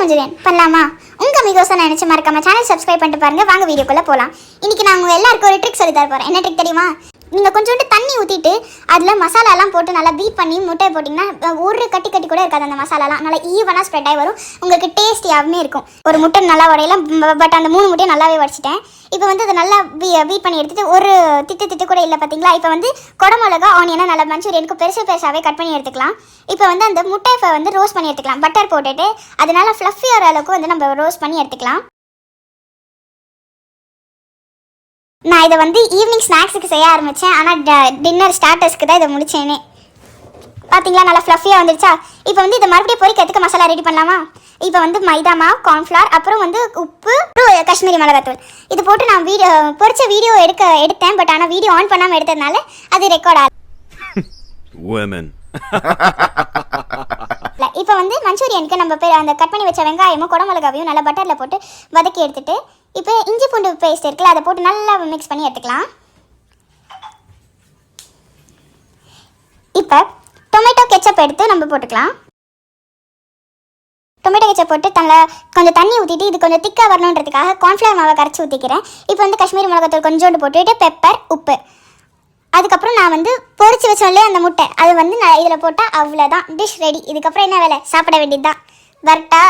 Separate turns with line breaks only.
Manchurian பண்ணலாமா? உங்கள் மிகோசை நினச்சி மறக்காம சேனல் சப்ஸ்கிரைப் பண்ணிட்டு பாருங்க. வாங்க வீடியோக்குள்ளே போகலாம். இன்றைக்கி நான் உங்கள் எல்லாருக்கும் ஒரு ட்ரிக் சொல்லி தர போகிறேன். என்ன ட்ரிக் தெரியுமா? நீங்கள் கொஞ்சோண்டு தண்ணி ஊற்றிட்டு அதில் மசாலாலாம் போட்டு நல்லா பீட் பண்ணி முட்டையை போட்டிங்கன்னா ஒரு கட்டி கூட இருக்காது. அந்த மசாலாலாம் நல்லா ஈவனாக ஸ்ப்ரெட் ஆகி வரும். உங்களுக்கு டேஸ்டியாகவே இருக்கும். ஒரு முட்டை நல்லா உடையலாம். பட் அந்த 3 முட்டையை நல்லாவே உடச்சிட்டேன். இப்போ வந்து அதை நல்லா பீட் பண்ணி எடுத்துகிட்டு ஒரு திட்டு கூட இல்லை பார்த்தீங்களா? இப்போ வந்து குடமிளகா ஆனியனை நல்லா மஞ்சூரியனுக்கு பெருசாகவே கட் பண்ணி எடுத்துக்கலாம். இப்போ வந்து அந்த முட்டையை வந்து ரோஸ்ட் பண்ணி எடுத்துக்கலாம். பட்டர் போட்டுட்டு அதனால ஃப்ளஃபி வர அளவுக்கு வந்து நம்ம ரோஸ்ட் பண்ணி எடுத்துக்கலாம். நான் இதை வந்து ஈவினிங் ஸ்நாக்ஸுக்கு செய்ய ஆரம்பித்தேன். ஆனால் டின்னர் ஸ்டார்டர்ஸ்க்கு தான் இதை முடித்தேனே. பார்த்தீங்களா நல்லா ஃப்ளஃபியாக வந்துருச்சா? இப்போ வந்து இதை மறுபடியும் பொரிக்கிறதுக்கு மசாலா ரெடி பண்ணலாமா? இப்போ வந்து மைதா மாவு, கார்ன்ஃப்ளவர், அப்புறம் வந்து உப்பு, காஷ்மீரி மிளகாத்தூள் இது போட்டு நான் பொரிச்ச வீடியோ எடுத்தேன். பட் ஆனால் வீடியோ ஆன் பண்ணாமல் எடுத்ததுனால அது ரெக்கார்ட் ஆகல. இப்போ வந்து மஞ்சூரியனுக்கு நம்ம அந்த கட் பண்ணி வச்ச வெங்காயமும் குடமிளகாவையும் நல்லா பட்டரில் போட்டு வதக்கி எடுத்துட்டு இப்போ இஞ்சி பூண்டு பேஸ்ட் இருக்குல்ல அதை போட்டு நல்லா மிக்ஸ் பண்ணி எடுத்துக்கலாம். இப்போ டொமேட்டோ கெச்சப் எடுத்து நம்ம போட்டுக்கலாம். டொமேட்டோ கெச்சப் போட்டு கொஞ்சம் தண்ணி ஊற்றிட்டு இது கொஞ்சம் திக்காக வரணுன்றதுக்காக கார்ன்ஃப்ளவர் மாவை கரைச்சி ஊற்றிக்கிறேன். இப்போ வந்து காஷ்மீரி மிளகாத்தூள் கொஞ்சோண்டு போட்டுட்டு பெப்பர், உப்பு, அதுக்கப்புறம் நான் வந்து பொரிச்சு வச்சோம்லே அந்த முட்டை அது வந்து நான் இதில் போட்டால் அவ்வளோதான், டிஷ் ரெடி. இதுக்கப்புறம் என்ன வேலை? சாப்பிட வேண்டியது தான். வரட்டா?